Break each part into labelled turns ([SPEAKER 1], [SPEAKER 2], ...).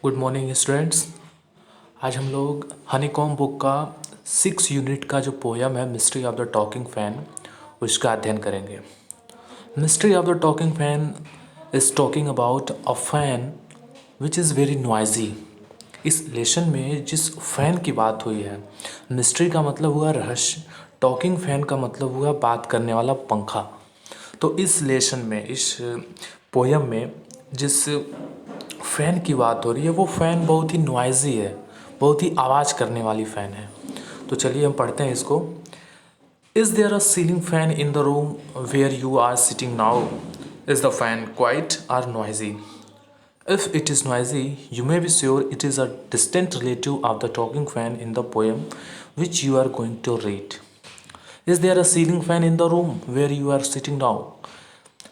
[SPEAKER 1] Good morning students. आज हम लोग हनीकॉम्ब बुक का 6 यूनिट का जो पोयम है mystery of the talking fan उसका अध्ययन करेंगे। Mystery of the talking fan is talking about a fan which is very noisy. इस लेसन में जिस फ़ैन की बात हुई है, मिस्ट्री का मतलब हुआ रहस्य, टॉकिंग फैन का मतलब हुआ बात करने वाला पंखा। तो इस लेसन में, इस पोयम में जिस फ़ैन की बात हो रही है वो फ़ैन बहुत ही नॉइज़ी है, बहुत ही आवाज़ करने वाली फ़ैन है। तो चलिए हम पढ़ते हैं इसको। Is there a ceiling fan in the room where you are sitting now? Is the fan quiet or noisy? If it is noisy, you may be sure it is a distant relative of the talking fan in the poem which you are going to read. Is there a ceiling fan in the room where you are sitting now?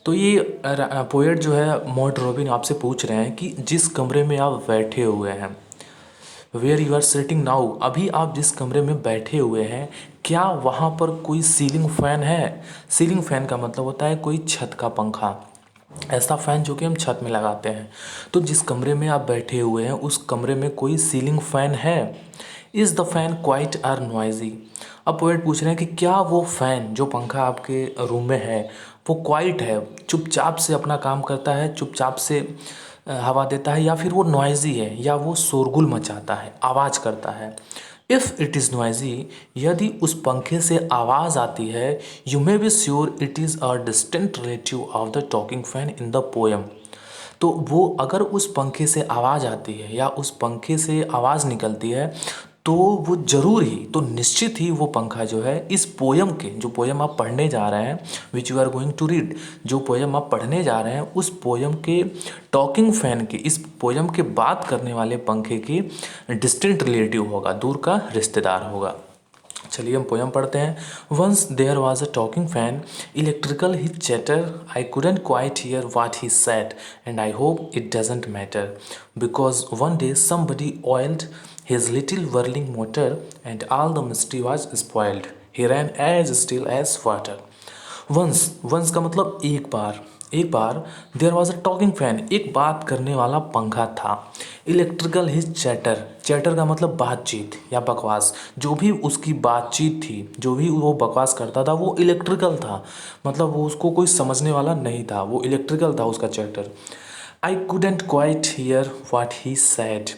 [SPEAKER 1] तो ये poet जो है mod robin आपसे पूछ रहे हैं कि जिस कमरे में आप बैठे हुए हैं, where you are sitting now, अभी आप जिस कमरे में बैठे हुए हैं, क्या वहाँ पर कोई सीलिंग फ़ैन है? सीलिंग फ़ैन का मतलब होता है कोई छत का पंखा, ऐसा फ़ैन जो कि हम छत में लगाते हैं। तो जिस कमरे में आप बैठे हुए हैं उस कमरे में कोई सीलिंग फ़ैन है? Is the fan quiet or noisy? अब पोएट पूछ रहे हैं कि क्या वो फ़ैन जो पंखा आपके रूम में है वो क्वाइट है, चुपचाप से अपना काम करता है, चुपचाप से हवा देता है, या फिर वो नॉइज़ी है, या वो शोरगुल मचाता है, आवाज़ करता है। इफ़ इट इज़ नॉइज़ी, यदि उस पंखे से आवाज़ आती है, you may be sure it is a distant relative of the talking fan in the poem. तो वो अगर उस पंखे से आवाज़ आती है या उस पंखे से आवाज़ निकलती है तो वो ज़रूर ही, तो निश्चित ही वो पंखा जो है इस पोयम के, जो पोयम आप पढ़ने जा रहे हैं, which you are going to read, जो पोयम आप पढ़ने जा रहे हैं उस पोयम के टॉकिंग फैन के, इस पोयम के बात करने वाले पंखे की डिस्टेंट रिलेटिव होगा, दूर का रिश्तेदार होगा। चलिए हम पोयम पढ़ते हैं। Once there was a talking fan, electrical he chatter, I couldn't quite hear what he said and I hope it doesn't matter, because one day somebody oiled his little whirling motor and all the mystery was spoiled. He ran as still as water. Once का मतलब एक बार, एक बार there was a talking fan, एक बात करने वाला पंखा था। इलेक्ट्रिकल हिज चैटर, चैटर का मतलब बातचीत या बकवास, जो भी उसकी बातचीत थी, जो भी वो बकवास करता था वो इलेक्ट्रिकल था, मतलब वो उसको कोई समझने वाला नहीं था, वो इलेक्ट्रिकल था उसका chatter. I couldn't quite hear what he said,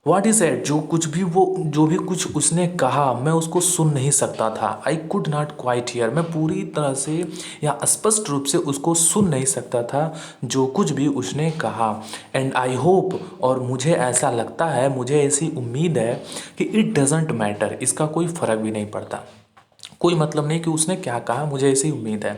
[SPEAKER 1] what he said, जो भी कुछ उसने कहा मैं उसको सुन नहीं सकता था। I could not quite here, मैं पूरी तरह से या स्पष्ट रूप से उसको सुन नहीं सकता था जो कुछ भी उसने कहा। एंड आई होप, और मुझे ऐसा लगता है, मुझे ऐसी उम्मीद है कि इट डजेंट मैटर, इसका कोई फ़र्क भी नहीं पड़ता, कोई मतलब नहीं कि उसने क्या कहा, मुझे ऐसी उम्मीद है।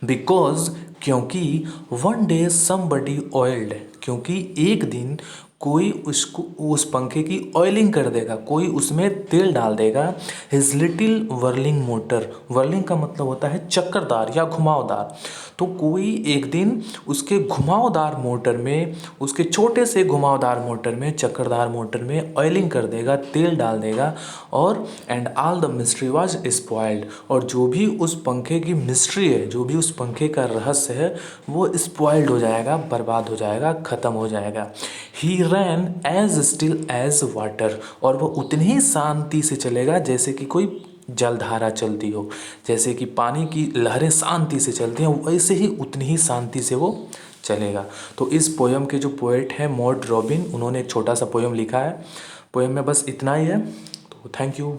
[SPEAKER 1] बिकॉज, क्योंकि वन डे समबडी ऑयल्ड, क्योंकि एक दिन कोई उसको, उस पंखे की ऑयलिंग कर देगा, कोई उसमें तेल डाल देगा। His little whirling motor, whirling का मतलब होता है चक्करदार या घुमावदार, तो कोई एक दिन उसके घुमावदार मोटर में, उसके छोटे से घुमावदार मोटर में, चक्करदार मोटर में ऑयलिंग कर देगा, तेल डाल देगा, और and all the mystery was spoiled, और जो भी उस पंखे की मिस्ट्री है, जो भी उस पंखे का रहस्य है वो स्पॉइल्ड हो जाएगा, बर्बाद हो जाएगा, ख़त्म हो जाएगा। ही रैन एज स्टिल एज वाटर, और वो उतनी ही शांति से चलेगा जैसे कि कोई जलधारा चलती हो, जैसे कि पानी की लहरें शांति से चलती हैं, वैसे ही उतनी ही शांति से वो चलेगा। तो इस पोयम के जो पोएट हैं मॉड रॉबिन, उन्होंने एक छोटा सा पोयम लिखा है। पोयम में बस इतना ही है। तो थैंक यू।